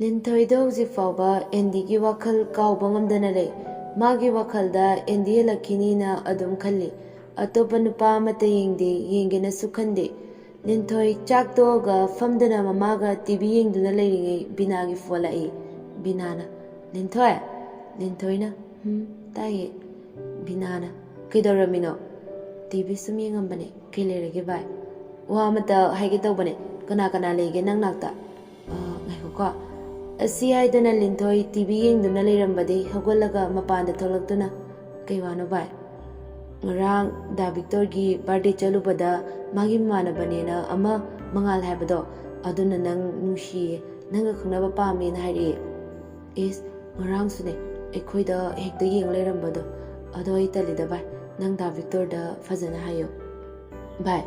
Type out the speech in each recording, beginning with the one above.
ꯂꯤꯟꯊꯣꯏꯗ ꯍꯧꯖꯤꯛ ꯐꯥꯎꯕ ꯑꯦꯟꯗꯤꯒꯤ ꯋꯥꯈꯜ ꯀꯥꯎꯕ ꯉꯝꯗꯅ ꯂꯩ. ꯃꯥꯒꯤ ꯋꯥꯈꯜꯗ ꯑꯦꯟꯗꯤ ꯍꯜꯂꯛꯈꯤꯅꯤꯅ ꯑꯗꯨꯝ ꯈꯜꯂꯤ. ꯑꯇꯣꯞꯄ ꯅꯨꯄꯥ ꯑꯃꯠꯇ ꯌꯦꯡꯗꯦ, ꯌꯦꯡꯒꯦꯅꯁꯨ ꯈꯟꯗꯦ. ꯂꯤꯟꯊꯣꯏ ꯆꯥꯛ ꯇꯣꯛꯑꯒ ꯐꯝꯗꯅ ꯃꯃꯥꯒ ꯇꯤꯚꯤ ꯌꯦꯡꯗꯨꯅ ꯂꯩꯔꯤꯉꯩ ꯕꯤꯅꯥꯒꯤ ꯐꯣꯟ ꯂꯥꯛꯏ. ꯕꯤꯅꯥꯅ, ꯂꯤꯟꯊꯣꯏ? ꯂꯤꯟꯊꯣꯏꯅ, ꯇꯥꯏꯌꯦ. ꯕꯤꯅꯥꯅ, ꯀꯩꯗꯧꯔꯝꯃꯤꯅꯣ? ꯇꯤꯚꯤ ꯁꯨꯝ ꯌꯦꯡꯉꯝꯕꯅꯦ. ꯀꯩ ꯂꯩꯔꯒꯦ ꯚꯥꯏ? ꯋꯥ ꯑꯃꯇ ꯍꯥꯏꯒꯦ ꯇꯧꯕꯅꯦ. ꯀꯅꯥ ꯀꯅꯥ ꯂꯩꯒꯦ ꯅꯪ ꯅꯥꯛꯇ? ꯉꯥꯏꯈꯣꯀꯣ. ꯑꯁꯤ ꯍꯥꯏꯗꯅ ꯂꯤꯟꯊꯣꯏ ꯇꯤꯚꯤ ꯌꯦꯡꯗꯨꯅ ꯂꯩꯔꯝꯕꯗꯩ ꯍꯧꯒꯠꯂꯒ ꯃꯄꯥꯟꯗ ꯊꯣꯛꯂꯛꯇꯨꯅ, ꯀꯩ ꯋꯥꯅꯣ ꯚꯥꯏ? ꯉꯔꯥꯡ ꯗꯥ ꯚꯤꯛꯇꯣꯔꯒꯤ ꯕꯥꯔꯗꯦ ꯆꯠꯂꯨꯕꯗ ꯃꯥꯒꯤ ꯃꯃꯥꯟꯅꯕꯅꯦꯅ ꯑꯃ ꯃꯉꯥꯜ ꯍꯥꯏꯕꯗꯣ, ꯑꯗꯨꯅ ꯅꯪ ꯅꯨꯡꯁꯤꯌꯦ, ꯅꯪꯒ ꯈꯪꯅꯕ ꯄꯥꯝꯃꯦꯅ ꯍꯥꯏꯔꯛꯑꯦ. ꯏꯁ, ꯉꯔꯥꯡꯁꯨꯅꯦ ꯑꯩꯈꯣꯏꯗ ꯍꯦꯛꯇ ꯌꯦꯡ ꯂꯩꯔꯝꯕꯗꯣ. ꯑꯗꯣ ꯑꯩ ꯇꯜꯂꯤꯗ ꯚꯥꯏ, ꯅꯪ ꯗꯥ ꯚꯤꯛꯇꯣꯔꯗ ꯐꯖꯅ ꯍꯥꯏꯌꯣ. ꯚꯥꯏ,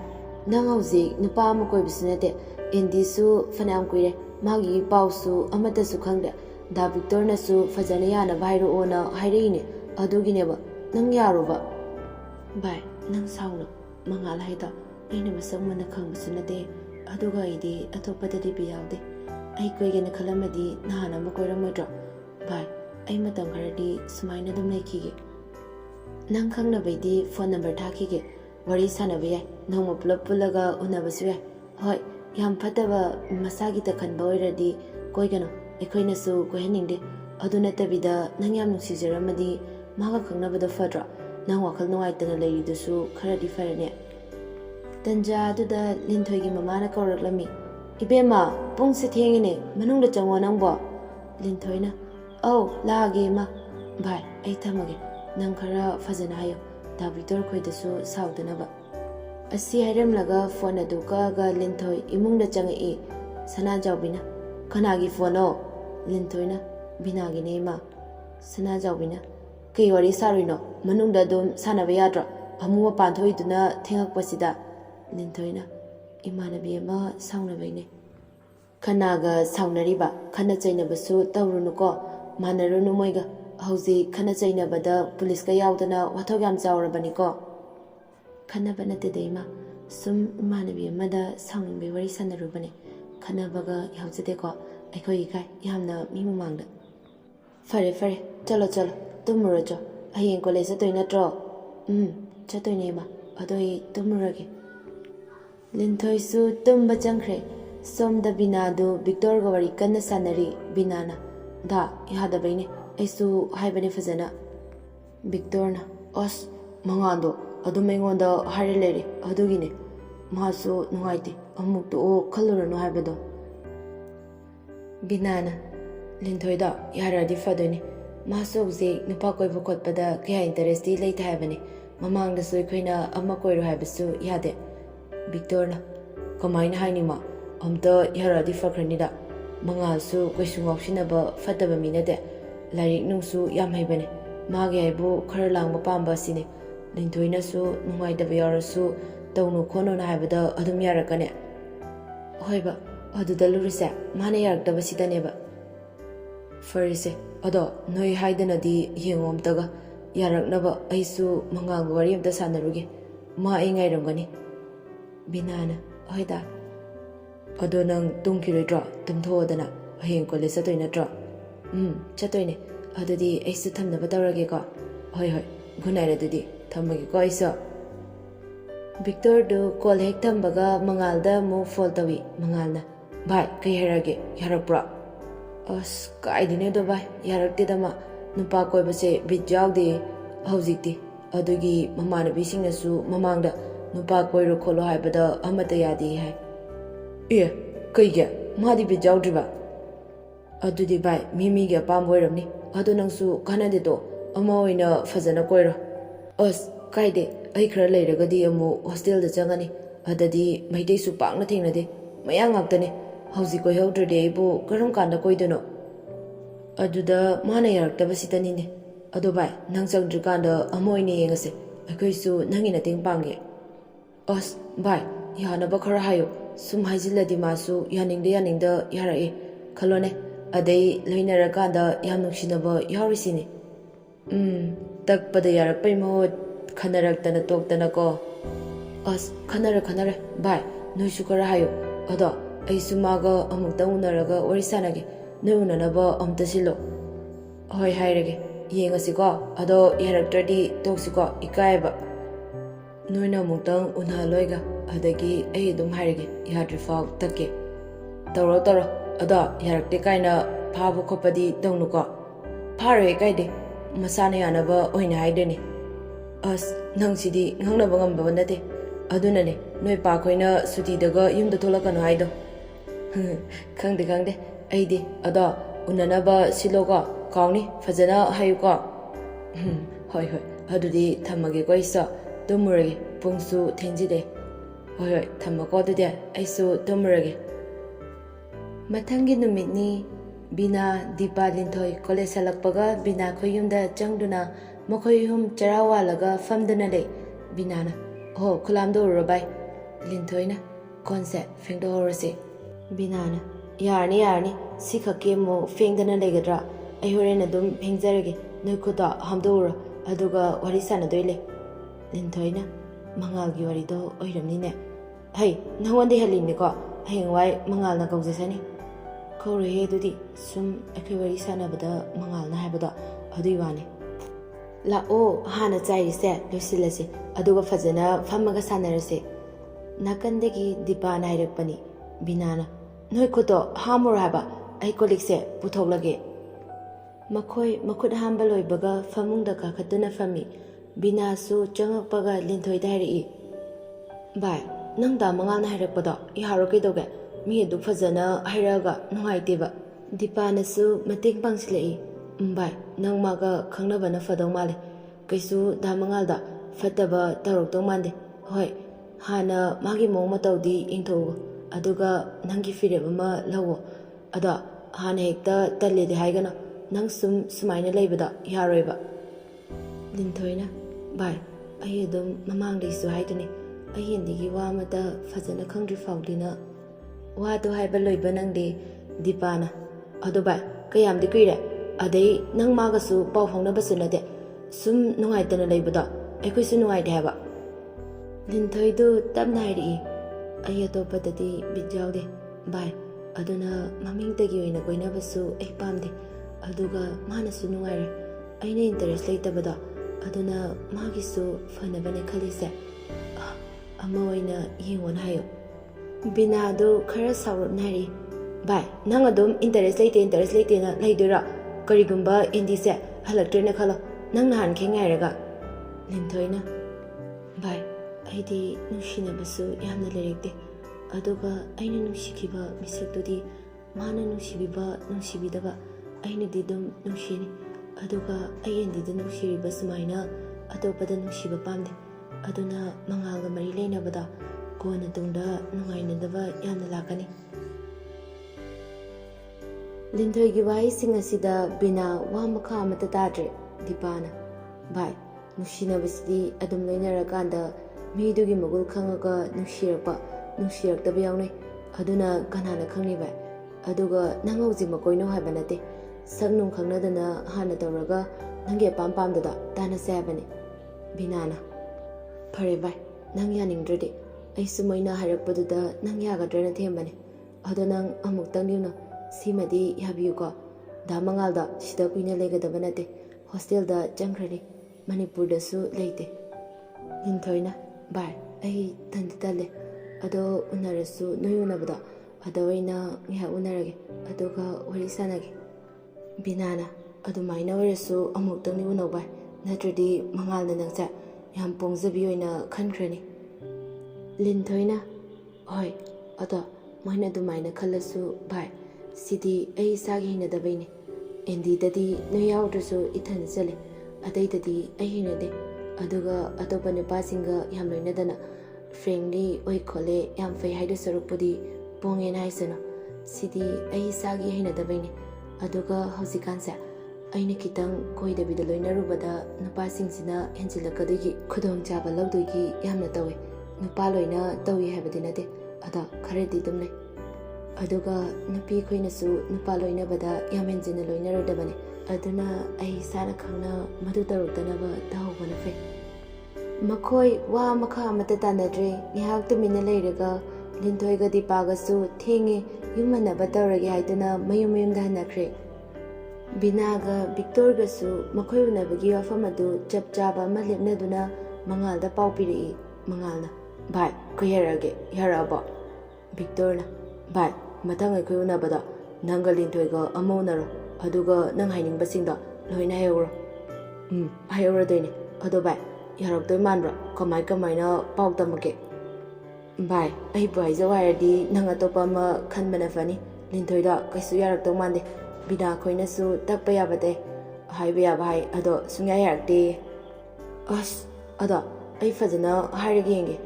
ꯅꯪ ꯍꯧꯖꯤꯛ nupa ama koibusu nate, Endisu fanam kuire, magi pausu amatasu khangde, Da Victor nasu fajana yana bhairu ona haireine, adugineba, nang yaruba. Bai, nang sauna, mangal haida, aina masang mana khangbusu nate, aduga ide atopadadi biyaude. Ai koigena khalamadi nahana makoiramadra. Bai, ai matam kharadi sumaina dum laikhige. Nang khangnabaidi phone number thakige. Wari sanaba yai, nongma pulap pulaga unabasu yai. Hoi, yam fataba masagi ta khanba oiradi koigano, aikoinasu koihaningde. Adu natabida nang yam nungsijaramadi maga khangnabada fadra. Nang wakhal nungaitana leiridusu kharadi farane. Tanja aduda Linthoigi mamana kauraklami. Ibema, pungse thengine, manungda changwa nangbo. Linthoina, oh, laage ma. Bhai, ai thamage, nang khara fajana hayo. Da Victor khoidasu saudanaba. Asi hairamlaga phone adu kaga Linthoi imungda changai. Sana jawbina, kanagi phone o? Linthoina, binagi nema. Sana jawbina, kay wari sarino, manungda dum sanaba yadra. Amu mapan thoiduna thengakpasida. Linthoina, imanabi ama saunabaine. Kanaga saunariba, kana chainabasu tawrunuko, manarunu moiga. Hauzi khana chainabada police ka yaudana wathog yam chawrabaniko. Khanaba nate deima, sum imanabi amada sauningbe wari sanarubane. Khanabaga yaujadeko, aikoi kai yamna mi mamangda. Fare fare, chalo chalo, tumurajo. Hayeng college chatoy natro. Chatoy nema, adoi tumurage. Linthoi su tumba changkhre. Somda Binadu Victor ga wari kanna sanari Binana. Da yadabaine. Aisu haibane fazana. Victorna, os mangando, adum aingonda hari leri, adugine. Masu nungaiti, amukto o khalurano haibado. Binana, Linthoida, yaradi fadoni. Masu uze nupa koibu khotpada kaya interesti leita haibane. Mamangda su aikoina amma koiru haibasu yade. Victorna, kamaina hainima, amta yaradi fakranida. Mangasu koisu ngoksinaba fataba minade. Larik nungsu yam haibane. Magi aibu khara langba pamba sine. Linthoinasu nungaidaba yaurasu tawnu khono na haibada adum yarakane. Hoiba, aduda lurise, mana yaraktaba sidaneba. Farise, ado noi haidanadi yengomtaga yaraknaba aisu mangalga wari amta sanaruge. Ma ai ngairamgani. Binana, hoida. Ado nang tungkiroidra tumthoadana hayeng college chatoy natra. Chatoyne, adudi aisu thamnaba tawrage ko. Hoi hoi, gunaira adudi thamage ko aisu. Victor du call hek thambaga mangalda mu fall tawi mangalna. Bhai, kai harage yarakpra. As kaidine do bhai, yarakte dama nupa koibase bit jawde haujikti. Adugi mamanabi singnasu mamangda nupa koiru kholo haibada amata yadi hai. Kaige, madi bit jawdriba. Adudi bai mimiga pamboiramni adu nangsu kanade do ama oina fazana koiro. Os kaide ai khara leiragadi amu hostel da changani adadi maidei su pakna thingnade mayang ngaktane hauji koi haudrade aibu karam kanda koidono. Aduda mana yaraktaba sitani ne. Adu bai nang changdrikanda ama oina yengase aikoisu nangina ting pangge. Os bai yanaba khara hayo sum haijiladi masu yaningda yarai khalone. Adai loinarakanda yam nungsinaba yaurisine. Takpada yarakpai mahut khanaraktana toktana ko. As khanare, bai, noisu khara hayo. Ado, aisu maga amuktang unaraga wari sanage. Noi unanaba amta silo. Hoi hairage. Yengasiko ado yaraktradi toksiko ikaiba. Noina mungtang unha loiga adagi ai dum hairage yadrifau take. Taro ada yarakte kaina phabu khopadi taunuko. Phare kaide masana yanaba oina haideni. As nangsidi ngangnaba ngamba nate. Adunane noi pa khoina suti daga yumda tholakano haido. Khangde aidi ada unanaba siloga kauni fajana hayuko. Hoi adudi thamage ko isa tumurage pungsu thenjide. Hoi thamako adudi aisu tumurage. Mathangi numitni Bina Dipa Linthoi college halakpaga Bina khoyumda changduna makhoi hum charawalaga famduna le Binana ho khulamdo robai Linthoina konse fengdo horase Binana yarni sikhake mo fengdana legadra ai horena dum phengjarage noi khuda hamdora aduga wari sana doile Linthoina mangalgi wari do oiramni ne hai nangwandi halini ko hengwai mangal na kaujasani Kore dudi sum ekewari sana bada mangal na habada adui wani la o hana chai se lusilase aduga fajana famaga sanarase nakandegi dipa nairakpani binana noi khoto hamur haba ai kolikse puthoklage makhoi makhut hamba loibaga famungda ka khatuna fami bina su changakpaga linthoi dairi bai nangda mangal na hairakpada iharo kedoge mi du fajana hairaga nungaiteba dipanasu mating pangsilei bai nangmaga khangnabana fadau male kaisu damangalda fataba tarok mande hoi hana magi mong matawdi ingtho aduga nangi fireb ma lawo ada hana hekta talede haigana nang sumaina leibada yaroiba Linthoina bai ai adum mamangdi su haiduni ai hindigi wa mata fajana khangri faudina Wado haiba loiba nangdi Dipana adubai kayamdi kuire adai nang magasu pau faunabassu nade sum nungaitana leibada aikoisu nungaide haba Linthoidu tapna hairi ai atopadadi bidyaude bai aduna mamingdagi oina koinabasu ai pamde aduga manasu nungaire aina interest leitabada aduna magisu fanabane khalise ama oina yengwon hayo Binadu khara saurap nari bai nang adum interest leite na leidura karigumba indi se halaktrena khala nang nahan khengairaga Linthoina bai aidi nushina basu yamna lerekte aduga aina nushikiba misakdudi mana nushibiba nushibidaba aina didum nushini aduga ayendi da nushiriba sumaina atopada nushiba pamde aduna mangalga mari leinabada Kona tungda nungainadaba yamna lakani Linthoigi wai singasida bina wa makha amata tadre Dipana bai nushinabasidi adum loinarakanda midugi magul khangaga nushirakdaba yawnai aduna kanana khangni bai aduga nangauji makoino haiba nate saknung khangnadana hana tawraga nange pampamdada tana sabane Binana phare bai nang yaningdrade ai sumaina harakpaduda nang yagadrena thembane ado nang amuktang niuna simadi yabiyu ko damangalda sida kuina legadaba nate hostelda changkrani Manipurda su leite Linthoina bai ai tanditale ado unarasu noyunabada ado waina ngiha unarage adoga wari sanage Binana adumaina warasu amuktang ni unaw bai natradi mangalna nangsa yam pongzabi oina khankrani Linthoina hoi ada moina dumaina khalasu bai sidi ai sagi hinadabaini endi dadi noyawdrasu ithan chale adai dadi ai hinade aduga atopa nupasinga yam loinadana friendly oi khole yam fai haida sarupudi pongen haisana sidi ai sagi hinadabaini aduga hausikansa aina kitang koidabida loinarubada nupasingsina henjilakadagi khudongchaba lawdogi yamna tawe nupa loina tawi habadi nate ada kharedi dumne aduga nupi khoinasu nupa loina bada yamenjina loina rodabane aduna ai sana khangna madu taruktanaba dahobana fe makhoi wa makha amata tanadre ngihak tumina leiraga Linthoiga Dipaga su thengi ꯌꯨꯝꯍꯟꯅꯕ ꯇꯧꯔꯒꯦ ꯍꯥꯏꯗꯨꯅ ꯃꯌꯨꯝꯗ ꯍꯟꯅꯈ꯭ꯔꯦ꯫ ꯕꯤꯅꯥꯒ ꯚꯤꯛꯇꯣꯔꯒꯁꯨ ꯃꯈꯣꯏ ꯎꯅꯕꯒꯤ ꯋꯥꯐꯝ ꯑꯗꯨ ꯆꯞ ꯆꯥꯕ ꯑꯃ ꯂꯦꯞꯅꯗꯨꯅ ꯃꯉꯥꯜꯗ ꯄꯥꯎ ꯄꯤꯔꯛꯏ꯫ ꯃꯉꯥꯜꯅ, ꯚꯥꯏ ꯑꯩꯈꯣꯏ ꯌꯥꯔꯛꯑꯒꯦ, ꯌꯥꯔꯛꯑꯕꯣ? ꯚꯤꯛꯇꯣꯔꯅ, ꯚꯥꯏ ꯃꯊꯪ ꯑꯩꯈꯣꯏ ꯎꯅꯕꯗ ꯅꯪꯒ ꯂꯤꯟꯊꯣꯏꯒ ꯑꯃ ꯎꯅꯔꯣ, ꯑꯗꯨꯒ ꯅꯪ ꯍꯥꯏꯅꯤꯡꯕꯁꯤꯡꯗꯣ ꯂꯣꯏꯅ ꯍꯥꯏꯍꯧꯔꯣ꯫ ꯍꯥꯏꯍꯧꯔꯗꯣꯏꯅꯦ꯫ ꯑꯗꯣ ꯚꯥꯏ ꯌꯥꯔꯛꯇꯣꯏ ꯃꯥꯟꯕ꯭ꯔꯣ? ꯀꯃꯥꯏꯅ ꯄꯥꯎ ꯇꯝꯃꯛꯀꯦ? ꯚꯥꯏ ꯑꯩꯕꯨ ꯍꯥꯏꯖꯧ ꯍꯥꯏꯔꯗꯤ ꯅꯪ ꯑꯇꯣꯞꯄ ꯑꯃ ꯈꯟꯕꯅ ꯐꯅꯤ꯫ ꯂꯤꯟꯊꯣꯏꯗꯣ ꯀꯩꯁꯨ ꯌꯥꯔꯛꯇꯧ ꯃꯥꯟꯗꯦ꯫ ꯕꯤꯅꯥ ꯈꯣꯏꯅꯁꯨ ꯇꯛꯄ ꯌꯥꯕꯗꯦ, ꯍꯥꯏꯕ ꯌꯥꯕ ꯍꯥꯏ, ꯑꯗꯣ ꯁꯨꯡꯌꯥ ꯌꯥꯔꯛꯇꯦ꯫ ꯑꯁ ꯑꯗꯣ ꯑꯩ ꯐꯖꯅ ꯍꯥꯏꯔꯒ ꯌꯦꯡꯒꯦ꯫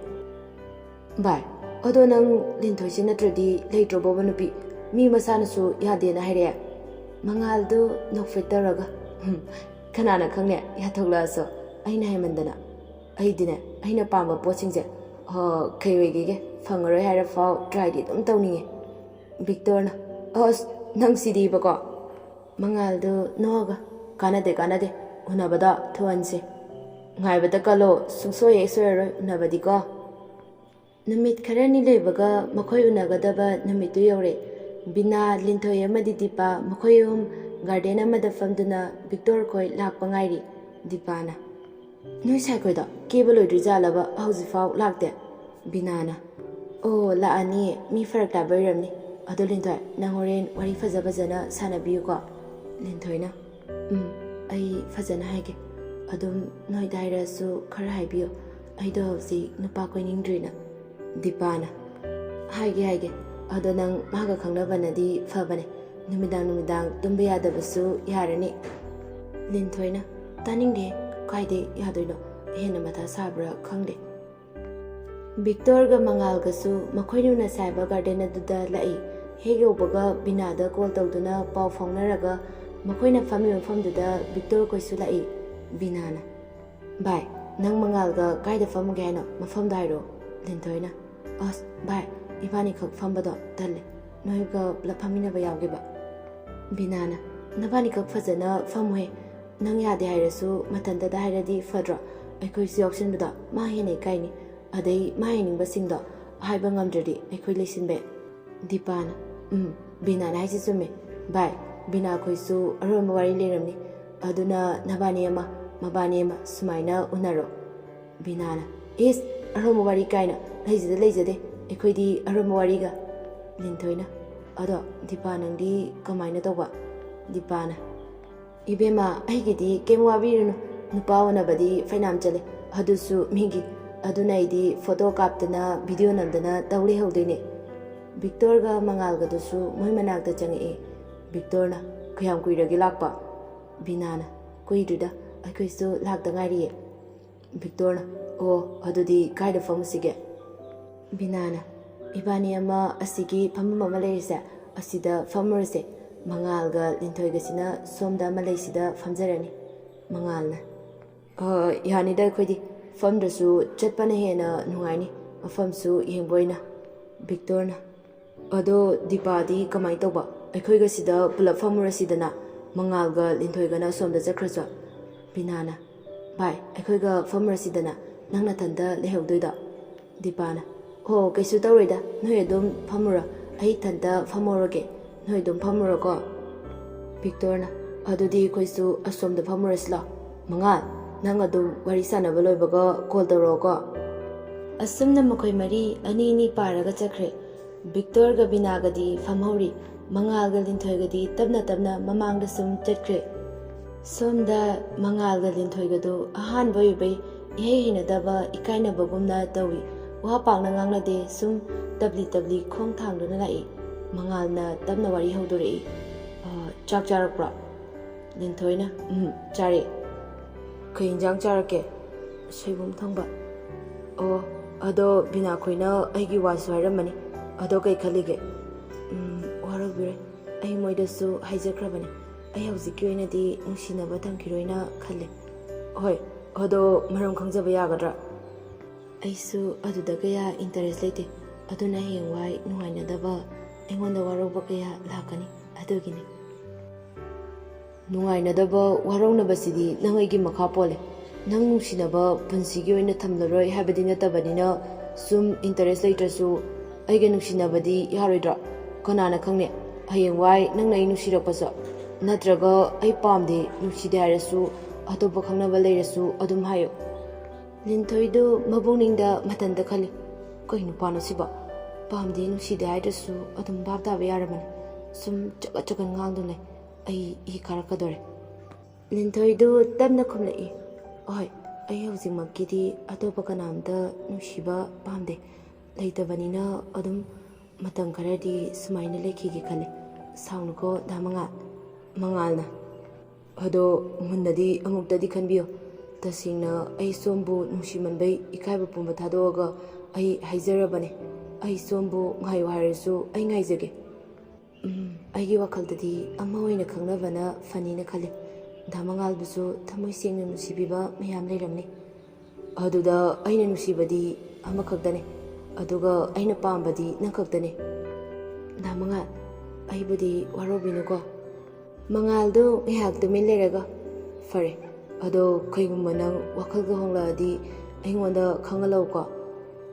ꯚꯥꯏ ꯑꯗꯣ ꯅꯪ ꯂꯤꯟꯊꯣꯏꯁꯤ ꯅꯠꯇ꯭ꯔꯗꯤ ꯂꯩꯇ꯭ꯔꯕꯣꯕ ꯅꯨꯄꯤ? ꯃꯤ ꯃꯁꯥꯅꯁꯨ ꯌꯥꯗꯦꯅ ꯍꯥꯏꯔꯛꯑꯦ꯫ ꯃꯉꯥꯜꯗꯨ ꯅꯣꯛꯐꯦꯠ ꯇꯧꯔꯒ, ꯀꯅꯥꯅ ꯈꯪꯅꯦ ꯌꯥꯊꯣꯛꯂꯛꯑꯁꯨ, ꯑꯩꯅ ꯍꯥꯏꯃꯟꯗꯅ꯫ ꯑꯩꯗꯤꯅꯦ ꯑꯩꯅ ꯄꯥꯝꯕ ꯄꯣꯠꯁꯤꯡꯁꯦ ꯀꯩ ꯑꯣꯏꯒꯦꯒꯦ ꯐꯪꯉꯔꯣꯏ ꯍꯥꯏꯔꯐꯥꯎ ꯇ꯭ꯔꯥꯏꯗꯤ ꯑꯗꯨꯝ ꯇꯧꯅꯤꯡꯉꯦ꯫ ꯚꯤꯛꯇꯣꯔꯅ, ꯑꯁ ꯅꯪ ꯁꯤꯗꯤꯕꯀꯣ꯫ ꯃꯉꯥꯜꯗꯨ ꯅꯣꯛꯑꯒ, ꯀꯥꯟꯅꯗꯦ ꯎꯅꯕꯗ ꯊꯨꯍꯟꯁꯦ, ꯉꯥꯏꯕꯗ ꯀꯜꯂꯣ, ꯁꯨꯡꯁꯣꯏ ꯍꯦꯛ ꯁꯣꯏꯔꯔꯣꯏ ꯎꯅꯕꯗꯤꯀꯣ꯫ ꯅꯨꯃꯤꯠ ꯈꯔꯅꯤ ꯂꯩꯕꯒ ꯃꯈꯣꯏ ꯎꯅꯒꯗꯕ ꯅꯨꯃꯤꯠꯇꯨ ꯌꯧꯔꯦ꯫ ꯕꯤꯅꯥ, ꯂꯤꯟꯊꯣꯏ ꯑꯃꯗꯤ ꯗꯤꯄꯥ ꯃꯈꯣꯏ ꯑꯍꯨꯝ ꯒꯥꯔꯗꯦꯟ ꯑꯃꯗ ꯐꯝꯗꯨꯅ ꯚꯤꯛꯇꯣꯔ ꯈꯣꯏ ꯂꯥꯛꯄ ꯉꯥꯏꯔꯤ꯫ ꯗꯤꯄꯥꯅ, ꯅꯣꯏ ꯁꯥꯏꯈꯣꯏꯗꯣ ꯀꯦꯕ ꯂꯣꯏꯗ꯭ꯔꯤꯖꯥꯠꯂꯕ ꯍꯧꯖꯤꯛꯐꯥꯎ ꯂꯥꯛꯇꯦ? ꯕꯤꯅꯥꯅ, ꯑꯣ ꯂꯥꯛꯑꯅꯤꯌꯦ, ꯃꯤ ꯐꯔꯛ ꯇꯥꯕ ꯑꯣꯏꯔꯝꯅꯤ꯫ ꯑꯗꯣ ꯂꯤꯟꯊꯣꯏ ꯅꯪ ꯍꯣꯔꯦൻ ꯋꯥꯔꯤ ꯐꯖꯅ ꯁꯥꯟꯅꯕꯤꯌꯨꯀꯣ꯫ ꯂꯤꯟꯊꯣꯏꯅ, ꯑꯩ ꯐꯖꯅ ꯍꯥꯏꯒꯦ, ꯑꯗꯨꯝ ꯅꯣꯏꯗ ꯍꯥꯏꯔꯛꯑꯁꯨ ꯈꯔ ꯍꯥꯏꯕꯤꯌꯣ, ꯑꯩꯗꯣ ꯍꯧꯖꯤꯛ ꯅꯨꯄꯥ ꯀꯣꯏꯅꯤꯡꯗ꯭ꯔꯤꯅ꯫ ꯗꯤꯄꯥꯅ, ꯍꯥꯏꯒꯦ, ꯑꯗꯣ ꯅꯪ ꯃꯥꯒ ꯈꯪꯅꯕꯅꯗꯤ ꯐꯕꯅꯦ, ꯅꯨꯃꯤꯗꯥꯡ ꯇꯨꯝꯕ ꯌꯥꯗꯕꯁꯨ ꯌꯥꯔꯅꯤ꯫ ꯂꯤꯟꯊꯣꯏꯅ, ꯇꯥꯅꯤꯡꯗꯦ, ꯀꯥꯏꯗꯩ ꯌꯥꯗꯣꯏꯅꯣ, ꯍꯦꯟꯅ ꯃꯊꯥ ꯁꯥꯕ꯭ꯔꯥ ꯈꯪꯗꯦ꯫ ꯚꯤꯛꯇꯣꯔꯒ ꯃꯉꯥꯜꯒꯁꯨ ꯃꯈꯣꯏꯅ ꯎꯅꯁꯦ ꯍꯥꯏꯕ ꯒꯥꯔꯗꯦꯟ ꯑꯗꯨꯗ ꯂꯥꯛꯏ꯫ ꯍꯦꯛ ꯌꯧꯕꯒ ꯕꯤꯅꯥꯗ ꯀꯣꯜ ꯇꯧꯗꯨꯅ ꯄꯥꯎ ꯐꯥꯎꯅꯔꯒ ꯃꯈꯣꯏꯅ ꯐꯝꯃꯤꯕ ꯃꯐꯝꯗꯨꯗ ꯚꯤꯛꯇꯣꯔ ꯈꯣꯏꯁꯨ ꯂꯥꯛꯏ꯫ ꯕꯤꯅꯥꯅ, ꯚꯥꯏ ꯅꯪ ꯃꯉꯥꯜꯒ ꯀꯥꯏꯗ ꯐꯝꯃꯨꯒꯦ ꯍꯥꯏꯅꯣ, ꯃꯐꯝꯗꯣ ꯍꯥꯏꯔꯛꯑꯣ꯫ ꯂꯤꯟꯊꯣꯏꯅ, ꯑꯁ ꯚꯥꯏ ꯏꯕꯥꯅꯤꯈꯛ ꯐꯝꯕꯗꯣ ꯇꯜꯂꯦ, ꯅꯣꯏꯒ ꯄꯨꯂꯞ ꯐꯝꯃꯤꯟꯅꯕ ꯌꯥꯎꯒꯦꯕ꯫ ꯕꯤꯅꯥꯅ, ꯅꯕꯥꯅꯤꯈꯛ ꯐꯖꯅ ꯐꯝꯃꯨꯍꯦ, ꯅꯪ ꯌꯥꯗꯦ ꯍꯥꯏꯔꯁꯨ ꯃꯊꯟꯇꯗ ꯍꯥꯏꯔꯗꯤ ꯐꯗ꯭ꯔꯣ, ꯑꯩꯈꯣꯏꯁꯨ ꯌꯥꯎꯁꯟꯕꯗꯣ ꯃꯥ ꯍꯦꯟꯅ ꯏꯀꯥꯏꯅꯤ, ꯑꯗꯩ ꯃꯥ ꯍꯥꯏꯅꯤꯡꯕꯁꯤꯡꯗꯣ ꯍꯥꯏꯕ ꯉꯝꯗ꯭ꯔꯗꯤ ꯑꯩꯈꯣꯏ ꯂꯩꯁꯤꯟꯕ ꯌꯥꯏ꯫ ꯗꯤꯄꯥꯅ, ꯕꯤꯅꯥꯅ ꯍꯥꯏꯁꯤ ꯆꯨꯝꯃꯦ ꯚꯥꯏ, ꯕꯤꯅꯥ ꯈꯣꯏꯁꯨ ꯑꯔꯣꯟꯕ ꯋꯥꯔꯤ ꯂꯩꯔꯝꯅꯤ, ꯑꯗꯨꯅ ꯅꯕꯥꯅꯤ ꯑꯃ ꯃꯕꯥꯅꯤ ꯑꯃ ꯁꯨꯃꯥꯏꯅ ꯎꯅꯔꯣ꯫ ꯕꯤꯅꯥꯅ, ꯏꯁ ꯑꯔꯣꯟꯕ ꯋꯥꯔꯤ ꯀꯥꯏꯅ, ꯂꯩꯖꯗꯦ ꯑꯩꯈꯣꯏꯗꯤ ꯑꯔꯣꯟꯕ ꯋꯥꯔꯤꯒ꯫ ꯂꯤꯟꯊꯣꯏꯅ, ꯑꯗꯣ ꯗꯤꯄꯥ ꯅꯪꯗꯤ ꯀꯃꯥꯏꯅ ꯇꯧꯕ? ꯗꯤꯄꯥꯅ, ꯏꯕꯦꯝꯃ ꯑꯩꯒꯤꯗꯤ ꯀꯩꯝ ꯋꯥꯕꯤꯔꯨꯅꯨ, ꯅꯨꯄꯥ ꯎꯅꯕꯗꯤ ꯐꯩꯅꯥꯝ ꯆꯠꯂꯦ, ꯑꯗꯨꯁꯨ ꯃꯤꯒꯤ, ꯑꯗꯨꯅ ꯑꯩꯗꯤ ꯐꯣꯇꯣ ꯀꯥꯞꯇꯅ ꯚꯤꯗꯤꯑꯣ ꯅꯝꯗꯅ ꯇꯧ ꯂꯩꯍꯧꯗꯣꯏꯅꯦ꯫ ꯚꯤꯛꯇꯣꯔꯒ ꯃꯉꯥꯜꯒꯗꯨꯁꯨ ꯃꯣꯏ ꯃꯅꯥꯛꯇ ꯆꯪꯉꯛꯑꯦ꯫ ꯚꯤꯛꯇꯣꯔꯅ, ꯀꯌꯥꯝ ꯀꯨꯏꯔꯒꯦ ꯂꯥꯛꯄ? ꯕꯤꯅꯥꯅ, ꯀꯨꯏꯗ꯭ꯔꯤꯗ, ꯑꯩꯈꯣꯏꯁꯨ ꯂꯥꯛꯇ ꯉꯥꯏꯔꯤꯌꯦ꯫ ꯚꯤꯛꯇꯣꯔꯅ, ꯑꯣ ꯑꯗꯨꯗꯤ ꯀꯥꯏꯗ ꯐꯝꯃꯨꯁꯤꯒꯦ? ꯕꯤꯅꯥꯅ, ꯏꯕꯥꯅꯤ ꯑꯃ ꯑꯁꯤꯒꯤ ꯐꯝꯐꯝ ꯑꯃ ꯂꯩꯔꯤꯁꯦ, ꯑꯁꯤꯗ ꯐꯝꯃꯨꯔꯁꯦ, ꯃꯉꯥꯜꯒ ꯂꯤꯟꯊꯣꯏꯒꯁꯤꯅ ꯁꯣꯝꯗ ꯑꯃ ꯂꯩꯁꯤꯗ ꯐꯝꯖꯔꯅꯤ꯫ ꯃꯉꯥꯜꯅ, ꯌꯥꯅꯤꯗ ꯑꯩꯈꯣꯏꯗꯤ, ꯐꯝꯗ꯭ꯔꯁꯨ ꯆꯠꯄꯅ ꯍꯦꯟꯅ ꯅꯨꯡꯉꯥꯏꯅꯤ, ꯃꯐꯝꯁꯨ ꯌꯦꯡꯕ ꯑꯣꯏꯅ꯫ ꯚꯤꯛꯇꯣꯔꯅ, ꯑꯗꯣ ꯗꯤꯄꯥꯗꯤ ꯀꯃꯥꯏꯅ ꯇꯧꯕ? ꯑꯩꯈꯣꯏꯒ ꯁꯤꯗ ꯄꯨꯂꯞ ꯐꯝꯃꯨꯔꯁꯤꯗꯅ, ꯃꯉꯥꯜꯒ ꯂꯤꯟꯊꯣꯏꯒꯅ ꯑꯁꯣꯝꯗ ꯆꯠꯈ꯭ꯔꯁꯨ꯫ ꯕꯤꯅꯥꯅ, ꯚꯥꯏ ꯑꯩꯈꯣꯏꯒ ꯐꯝꯃꯨꯔꯁꯤꯗꯅ, ꯅꯪ ꯅꯊꯟꯇ ꯂꯩꯍꯧꯗꯣꯏꯗꯣ꯫ ꯗꯤꯄꯥꯅ, ꯑꯣ ꯀꯩꯁꯨ ꯇꯧꯔꯣꯏꯗ, ꯅꯣꯏ ꯑꯗꯨꯝ ꯐꯝꯃꯨꯔꯣ, ꯑꯩ ꯏꯊꯟꯇ ꯐꯝꯍꯧꯔꯒꯦ, ꯅꯣꯏ ꯑꯗꯨꯝ ꯐꯝꯃꯨꯔꯣꯀꯣ꯫ ꯚꯤꯛꯇꯣꯔꯅ, ꯑꯗꯨꯗꯤ ꯑꯩꯈꯣꯏꯁꯨ ꯑꯁꯣꯝꯗ ꯐꯝꯃꯨꯔꯁꯤ ꯂꯥꯎ, ꯃꯉꯥꯜ ꯅꯪ ꯑꯗꯨꯝ ꯋꯥꯔꯤ ꯁꯥꯟꯅꯕ ꯂꯣꯏꯕꯒ ꯀꯣꯜ ꯇꯧꯔꯛꯑꯣꯀꯣ꯫ ꯑꯁꯨꯝꯅ ꯃꯈꯣꯏ ꯃꯔꯤ ꯑꯅꯤ ꯄꯥꯔꯒ ꯆꯠꯈ꯭ꯔꯦ꯫ ꯚꯤꯛꯇꯣꯔꯒ ꯕꯤꯅꯥꯒꯗꯤ ꯐꯝꯍꯧꯔꯤ, ꯃꯉꯥꯜꯒ ꯂꯤꯟꯊꯣꯏꯒꯗꯤ ꯇꯞꯅ ꯃꯃꯥꯡꯗ ꯁꯨꯝ ꯆꯠꯈ꯭ꯔꯦ꯫ ꯁꯣꯝꯗ ꯃꯉꯥꯜꯒ ꯂꯤꯟꯊꯣꯏꯒꯗꯨ ꯑꯍꯥꯟꯕ ꯑꯣꯏꯕꯩ ꯏꯍꯩ ꯍꯩꯅꯗꯕ ꯏꯀꯥꯏꯅꯕꯒꯨꯝꯅ ꯇꯧꯏ꯫ ꯋꯥ ꯄꯥꯛꯅ ꯉꯥꯡꯅꯗꯦ, ꯁꯨꯝ ꯇꯞꯂꯤ ꯈꯣꯡ ꯊꯥꯡꯗꯨꯅ ꯂꯥꯛꯏ꯫ ꯃꯉꯥꯜꯅ ꯇꯞꯅ ꯋꯥꯔꯤ ꯍꯧꯗꯣꯔꯛꯏ, ꯆꯥꯛ ꯆꯥꯔꯛꯄ꯭ꯔꯣ? ꯂꯤꯟꯊꯣꯏꯅ, ꯆꯥꯔꯦ꯫ ꯀꯩ ꯏꯟꯖꯥꯡ ꯆꯥꯔꯛꯀꯦ? ꯁꯣꯏꯕꯨꯝ ꯊꯣꯡꯕ꯫ ꯑꯣ ꯑꯗꯣ ꯕꯤꯅꯥ ꯈꯣꯏꯅ ꯑꯩꯒꯤ ꯋꯥꯁꯨ ꯍꯥꯏꯔꯝꯃꯅꯤ, ꯑꯗꯣ ꯀꯩ ꯈꯜꯂꯤꯒꯦ? ꯋꯥꯔꯧꯕꯤꯔꯣꯏ, ꯑꯩ ꯃꯣꯏꯗꯁꯨ ꯍꯥꯏꯖꯈ꯭ꯔꯕꯅꯦ, ꯑꯩ ꯍꯧꯖꯤꯛꯀꯤ ꯑꯣꯏꯅꯗꯤ ꯅꯨꯡꯁꯤꯅꯕ ꯊꯝꯈꯤꯔꯣꯏꯅ ꯈꯜꯂꯦ꯫ ꯍꯣꯏ ꯑꯗꯣ ꯃꯔꯝ ꯈꯪꯖꯕ ꯌꯥꯒꯗ꯭ꯔꯥ? ꯑꯩꯁꯨ ꯑꯗꯨꯗ ꯀꯌా ꯏꯟꯇꯔꯦꯁ ꯂꯩꯇꯦ, ꯑꯗꯨꯅ ꯍꯌꯦꯡꯋꯥꯏ ꯅꯨꯡꯉꯥꯏꯅꯗꯕ, ꯑꯩꯉꯣꯟꯗ ꯋꯥꯔꯧꯕ ꯀꯌꯥ ꯂꯥꯛꯀꯅꯤ, ꯑꯗꯨꯒꯤꯅꯤ꯫ ꯅꯨꯡꯉꯥꯏꯅꯗꯕ ꯋꯥꯔꯧꯅꯕꯁꯤꯗꯤ ꯅꯪ ꯑꯩꯒꯤ ꯃꯈꯥ ꯄꯣꯜꯂꯦ, ꯅꯪ ꯅꯨꯡꯁꯤꯅꯕ ꯄꯨꯟꯁꯤꯒꯤ ꯑꯣꯏꯅ ꯊꯝꯂꯔꯣꯏ ꯍꯥꯏꯕꯗꯤ ꯅꯠꯇꯕꯅꯤꯅ, ꯁꯨꯝ ꯏꯟꯇꯔꯦꯁ ꯂꯩꯇ꯭ꯔꯁꯨ ꯑꯩꯒ ꯅꯨꯡꯁꯤꯅꯕꯗꯤ ꯌꯥꯔꯣꯏꯗ꯭ꯔꯣ? ꯀꯅꯥꯅ ꯈꯪꯅꯤ ꯍꯌꯦꯡꯋꯥꯏ ꯅꯪꯅ ꯑꯩ ꯅꯨꯡꯁꯤꯔꯛꯄꯁꯨ ꯅꯠꯇ꯭ꯔꯒ ꯑꯩ ꯄꯥꯝꯗꯦ ꯅꯨꯡꯁꯤꯗꯦ ꯍꯥꯏꯔꯁꯨ ꯑꯇꯣꯞꯄ ꯈꯪꯅꯕ ꯂꯩꯔꯁꯨ ꯑꯗꯨꯝ ꯍꯥꯏꯌꯨ ꯂꯤꯟꯊꯣꯏꯗꯨ ꯃꯕꯨꯛꯅꯤꯡꯗ ꯃꯊꯟꯇ ꯈꯜꯂꯤ ꯀꯩ ꯅꯨꯄꯥꯅꯣ ꯁꯤꯕ ꯄꯥꯝꯗꯦ ꯅꯨꯡꯁꯤꯗꯦ ꯍꯥꯏꯗ꯭ꯔꯁꯨ ꯑꯗꯨꯝ ꯚꯥꯞ ꯇꯥꯕ ꯌꯥꯔꯕꯅꯤ ꯁꯨꯝ ꯆꯒꯠ ꯆꯒꯠ ꯉꯥꯡꯗꯨꯅ ꯂꯩ ꯑꯩ ꯏ ꯀꯥꯔꯛꯀꯗꯣꯔꯦ ꯂꯤꯟꯊꯣꯏꯗꯨ ꯇꯞꯅ ꯈꯨꯝꯂꯛꯏ ꯍꯣꯏ ꯑꯩ ꯍꯧꯖꯤꯛꯃꯛꯀꯤꯗꯤ ꯑꯇꯣꯞꯄ ꯀꯅꯥꯝꯇ ꯅꯨꯡꯁꯤꯕ ꯄꯥꯝꯗꯦ ꯂꯩꯇꯕꯅꯤꯅ ꯑꯗꯨꯝ ꯃꯇꯝ ꯈꯔꯗꯤ ꯁꯨꯃꯥꯏꯅ ꯂꯩꯈꯤꯒꯦ ꯈꯜꯂꯦ ꯁꯥꯎꯅꯨꯀꯣ ꯗꯥ ꯃꯉꯥꯜꯅ ꯑꯗꯣ ꯃꯨꯟꯅꯗꯤ ꯑꯃꯨꯛꯇꯗꯤ ꯈꯟꯕꯤꯌꯨ ꯇꯁꯦꯡꯅ ꯑꯩ ꯁꯣꯝꯕꯨ ꯅꯨꯡꯁꯤꯃꯟꯕꯩ ꯏꯀꯥꯏꯕ ꯄꯨꯝꯕ ꯊꯥꯗꯣꯛꯑꯒ ꯑꯩ ꯍꯥꯏꯖꯔꯕꯅꯦ ꯑꯩ ꯁꯣꯝꯕు ꯉꯥꯏꯌꯨ ꯍꯥꯏꯔꯁꯨ ꯑꯩ ꯉꯥꯏꯖꯒꯦ ꯑꯩꯒꯤ ꯋꯥꯈꯜꯗꯗꯤ ꯑꯃ ꯑꯣꯏꯅ ꯈꯪꯅꯕꯅ ꯐꯅꯤꯅ ꯈꯜꯂꯤ ꯗꯥ ꯃꯉꯥꯜꯕꯨꯁꯨ ꯊꯃꯣꯏ ꯁꯦꯡꯅ ꯅꯨꯡꯁꯤꯕꯤꯕ ꯃꯌꯥꯝ ꯂꯩꯔꯝꯅꯤ ꯑꯗꯨꯗ ꯑꯩꯅ ꯅꯨꯡꯁꯤꯕꯗꯤ ꯑꯃꯈꯛꯇꯅꯦ ꯑꯗꯨꯒ ꯑꯩꯅ ꯄꯥꯝꯕꯗꯤ ꯅꯪ ꯈꯛꯇꯅꯦ ꯗꯥ ꯃꯉꯥꯜ ꯑꯩꯕꯨꯗꯤ ꯋꯥꯔꯧꯕꯤꯅꯨꯀꯣ ꯃꯉꯥꯜꯗꯨ ꯉꯥꯏꯍꯥꯛ ꯇꯨꯃꯤꯟ ꯂꯩꯔꯒ ꯐꯔꯦ ꯑꯗꯣ ꯀꯩꯒꯨꯝꯕ ꯅꯪ ꯋꯥꯈꯜꯒ ꯍꯣꯡꯂꯛꯑꯗꯤ ꯑꯩꯉꯣꯟꯗ ꯈꯪꯍꯜꯂꯛꯎꯀꯣ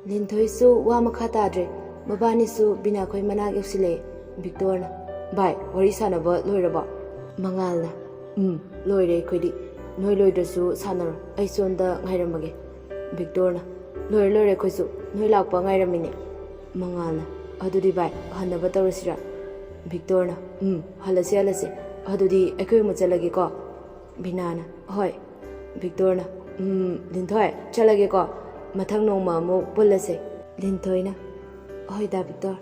ꯂꯤꯟꯊꯣꯏꯁꯨ ꯋꯥ ꯃꯈꯥ ꯇꯥꯗ꯭ꯔꯦ ꯃꯕꯥꯅꯤꯁꯨ ꯕꯤꯅꯥꯈꯣꯏ ꯃꯅꯥꯛ ꯌꯧꯁꯤꯜꯂꯛꯑꯦ ꯚꯤꯛꯇꯣꯔꯅ ꯚꯥꯏ ꯋꯥꯔꯤ ꯁꯥꯟꯅꯕ ꯂꯣꯏꯔꯕꯣ ꯃꯉꯥꯜꯅ ꯂꯣꯏꯔꯦ ꯑꯩꯈꯣꯏꯗꯤ ꯅꯣꯏ ꯂꯣꯏꯗ꯭ꯔꯁꯨ ꯁꯥꯟꯅꯔꯣ ꯑꯩ ꯁꯣꯝꯗ ꯉꯥꯏꯔꯝꯃꯒꯦ ꯚꯤꯛꯇꯣꯔꯅ ꯂꯣꯏꯔꯦ ꯑꯩꯈꯣꯏꯁꯨ ꯅꯣꯏ ꯂꯥꯛꯄ ꯉꯥꯏꯔꯝꯃꯤꯅꯦ ꯃꯉꯥꯜꯅ ꯑꯗꯨꯗꯤ ꯚꯥꯏ ꯍꯟꯅꯕ ꯇꯧꯔꯁꯤꯔꯥ ꯚꯤꯛꯇꯣꯔꯅ ꯍꯜꯂꯁꯤ ꯑꯗꯨꯗꯤ ꯑꯩꯈꯣꯏ ꯑꯃꯨꯛ ꯆꯠꯂꯒꯦꯀꯣ ꯕꯤꯅꯥꯅ ꯍꯣꯏ ꯚꯤꯛꯇꯣꯔꯅ ꯂꯤꯟꯊꯣꯏ ꯆꯠꯂꯒꯦꯀꯣ ꯃꯊꯪ ꯅꯣꯡꯃ ꯑꯃꯨꯛ ꯄꯨꯜꯂꯁꯦ ꯂꯤꯟꯊꯣꯏꯅ ꯍꯣꯏ ꯗꯥ ꯚꯤꯛꯇꯣꯔ